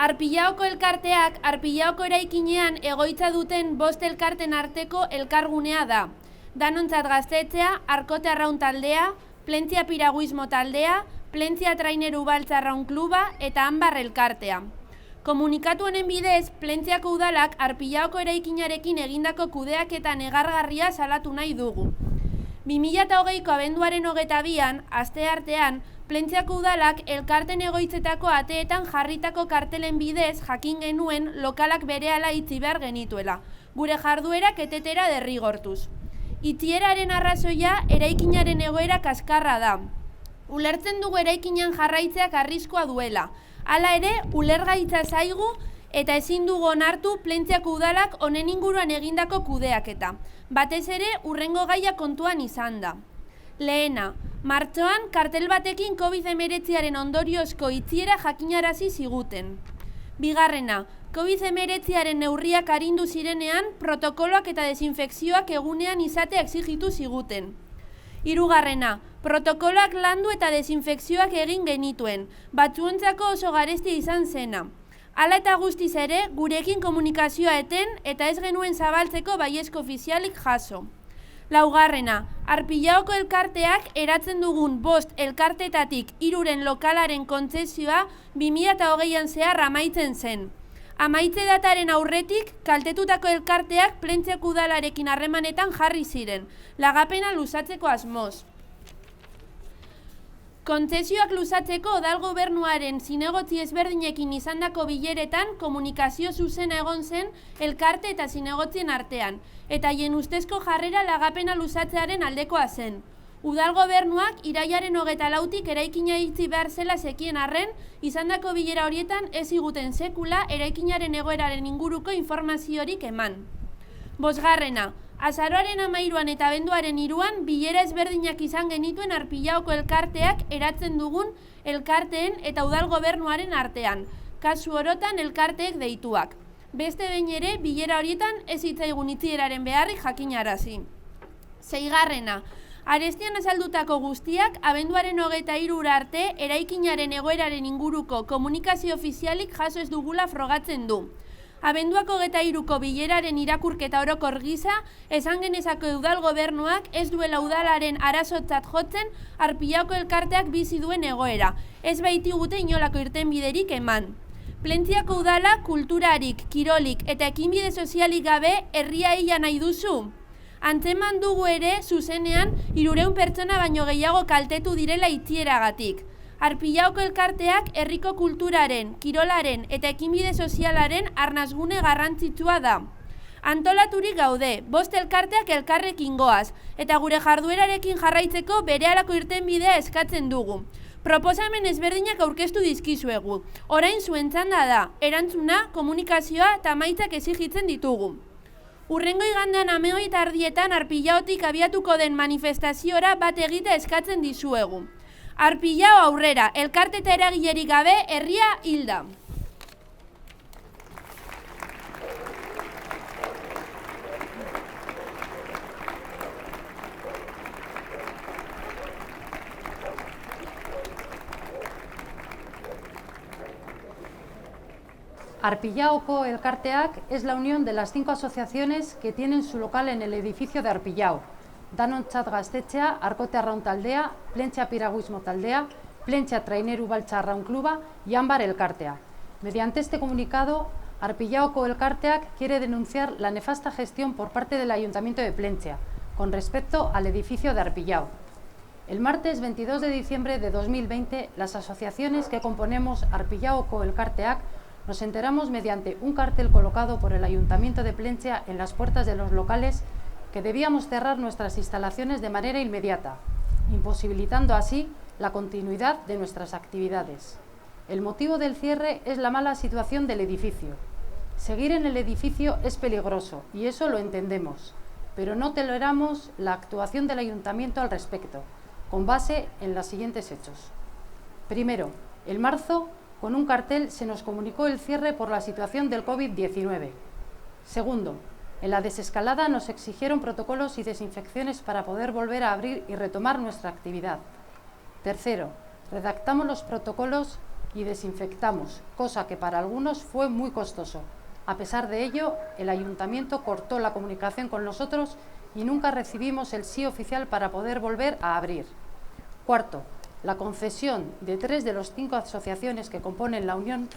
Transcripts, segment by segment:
Arpillaoko elkarteak Arpillaoko eraikinean egoitza duten 5 elkarten arteko elkargunea da. Danontzat Gaztetxea, Arkote Arraun taldea, Plentzia Piraguismo taldea, Plentzia Traineru Baltza Arraun kluba eta Anbar elkartea. Komunikatu honen bidez, Plentziako udalak Arpillaoko eraikinarekin egindako kudeaketa negargarria salatu nahi dugu. 2020ko abenduaren 22an, asteartean, Plentziako udalak elkarten egoitzetako ateetan jarritako kartelen bidez jakin genuen lokalak berehala itxi behar genituela, gure jarduerak etetera derrigortuz. Itxieraren arrazoia eraikinaren egoera kaskarra da. Ulertzen dugu eraikinean jarraitzeak arriskua duela. Hala ere, ulergaitza zaigu eta ezin dugu onartu Plentziako udalak honen inguruan egindako kudeaketa. Batez ere, hurrengo gaia kontuan izan da. Lehena, martxoan kartel batekin COVID-19aren ondoriozko itxiera jakinarazi ziguten. Bigarrena, COVID-19aren neurriak arindu zirenean, protokoloak eta desinfekzioak egunean izatea exigitu ziguten. Hirugarrena, protokoloak landu eta desinfekzioak egin genituen, batzuentzako oso garestia izan zena. Hala eta guztiz ere, gurekin komunikazioa eten eta ez genuen zabaltzeko baiezko ofizialik jaso. Laugarrena, Arpillaoko elkarteak eratzen dugun 5 elkartetatik 3 lokalaren kontzesioa 2020an zehar amaitzen zen. Amaitze dataren aurretik, kaltetutako elkarteak Plentziako udalarekin harremanetan jarri ziren, lagapena luzatzeko asmoz. Kontzesioak luzatzeko Udal Gobernuaren zinegotzi ezberdinekin izandako bileretan komunikazio zuzena egon zen elkarte eta zinegotzien artean, eta haien ustezko jarrera lagapena luzatzearen aldekoa zen. Udal Gobernuak irailaren 24tik eraikina itxi behar zela zekien arren, izandako bilera horietan ez ziguten sekula eraikinaren egoeraren inguruko informaziorik eman. Bosgarrena, azaroaren 13an eta abenduaren 3an bilera ezberdinak izan genituen Arpillaoko elkarteak eratzen dugun elkarteen eta Udal Gobernuaren artean, kasu orotan elkarteek deituak. Beste behin ere, bilera horietan ez zitzaigun itxieraren beharrik jakinarazi. Seigarrena, arestian azaldutako guztiak abenduaren 23 arte eraikinaren egoeraren inguruko komunikazio ofizialik jaso ez dugula frogatzen du. Abenduako 23ko bileraren irakurketa orokor gisa, esan genezako Udal Gobernuak ez duela udalaren arazotzat jotzen Arpillaoko elkarteak bizi duen egoera, ez baitigute inolako irtenbiderik eman. Plentziako udala kulturarik, kirolik eta ekinbide sozialik gabe herria hila nahi duzu? Antzeman dugu ere, zuzenean, 300 pertsona baino gehiago kaltetu direla itxieragatik. Arpillaoko elkarteak herriko kulturaren, kirolaren eta ekinbide sozialaren arnasgune garrantzitsua da. Antolaturik gaude, 5 elkarteak elkarrekin goaz, eta gure jarduerarekin jarraitzeko berehalako irtenbidea eskatzen dugu. Proposamen ezberdinak aurkeztu dizkizuegu. Orain zuen txanda da, erantzuna, komunikazioa eta emaitzak exigitzen ditugu. Hurrengo igandean 11:30 Arpillaotik abiatuko den manifestaziora bat egita eskatzen dizuegu. Arpillao aurrera, elkarte eta eragilerik gabe, herria hilda. Arpillaoko elkarteak es la unión de las 5 asociaciones que tienen su local en el edificio de Arpillao. Danontzat Gaztetxea, Arkote Arraun taldea, Plentzia Piraguismo taldea, Plentzia Traineru Baltza Arraun kluba y Anbar elkartea. Mediante este comunicado, Arpillaoko elkarteak quiere denunciar la nefasta gestión por parte del Ayuntamiento de Plentzia con respecto al edificio de Arpillao. El martes 22 de diciembre de 2020, las asociaciones que componemos Arpillaoko elkarteak nos enteramos mediante un cartel colocado por el Ayuntamiento de Plentzia en las puertas de los locales que debíamos cerrar nuestras instalaciones de manera inmediata, imposibilitando así la continuidad de nuestras actividades. El motivo del cierre es la mala situación del edificio. Seguir en el edificio es peligroso y eso lo entendemos, pero no toleramos la actuación del Ayuntamiento al respecto, con base en los siguientes hechos. Primero, en marzo, con un cartel se nos comunicó el cierre por la situación del COVID-19. Segundo, en la desescalada nos exigieron protocolos y desinfecciones para poder volver a abrir y retomar nuestra actividad. Tercero, redactamos los protocolos y desinfectamos, cosa que para algunos fue muy costoso. A pesar de ello, el ayuntamiento cortó la comunicación con nosotros y nunca recibimos el sí oficial para poder volver a abrir. Cuarto, la concesión de 3 de los 5 asociaciones que componen la Unión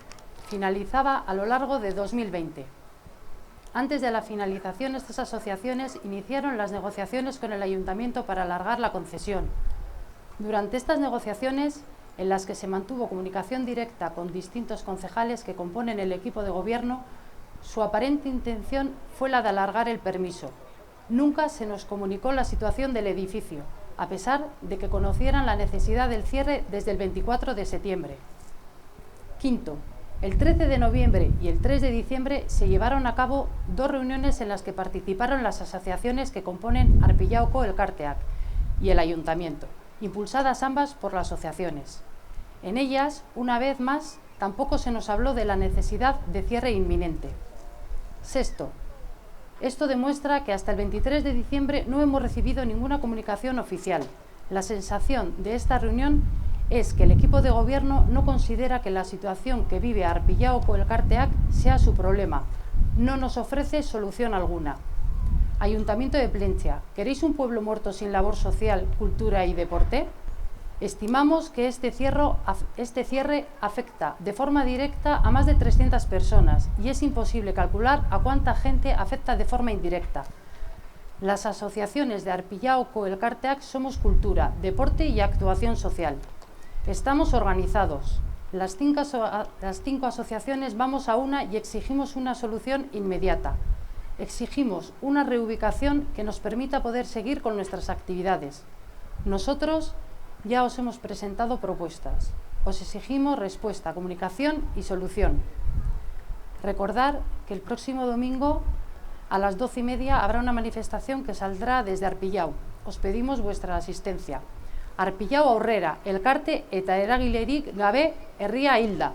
finalizaba a lo largo de 2020. Antes de la finalización, estas asociaciones iniciaron las negociaciones con el ayuntamiento para alargar la concesión. Durante estas negociaciones, en las que se mantuvo comunicación directa con distintos concejales que componen el equipo de gobierno, su aparente intención fue la de alargar el permiso. Nunca se nos comunicó la situación del edificio, a pesar de que conocieran la necesidad del cierre desde el 24 de septiembre. Quinto, el 13 de noviembre y el 3 de diciembre se llevaron a cabo 2 reuniones en las que participaron las asociaciones que componen Arpillao-Co Elkarteak y el ayuntamiento, impulsadas ambas por las asociaciones. En ellas, una vez más, tampoco se nos habló de la necesidad de cierre inminente. Sexto, esto demuestra que hasta el 23 de diciembre no hemos recibido ninguna comunicación oficial. La sensación de esta reunión es que el equipo de gobierno no considera que la situación que vive Arpillao-Co Elkarteak sea su problema. No nos ofrece solución alguna. Ayuntamiento de Plentzia, ¿queréis un pueblo muerto sin labor social, cultura y deporte? Estimamos que este cierre afecta de forma directa a más de 300 personas y es imposible calcular a cuánta gente afecta de forma indirecta. Las asociaciones de Arpillao-Co Elkarteak somos cultura, deporte y actuación social. Estamos organizados. Las 5 asociaciones vamos a una y exigimos una solución inmediata. Exigimos una reubicación que nos permita poder seguir con nuestras actividades. Nosotros ya os hemos presentado propuestas. Os exigimos respuesta, comunicación y solución. Recordar que el próximo domingo a las 12:30 habrá una manifestación que saldrá desde Arpillao. Os pedimos vuestra asistencia. Arpillao aurrera, elkarte eta eragilerik gabe herria hilda.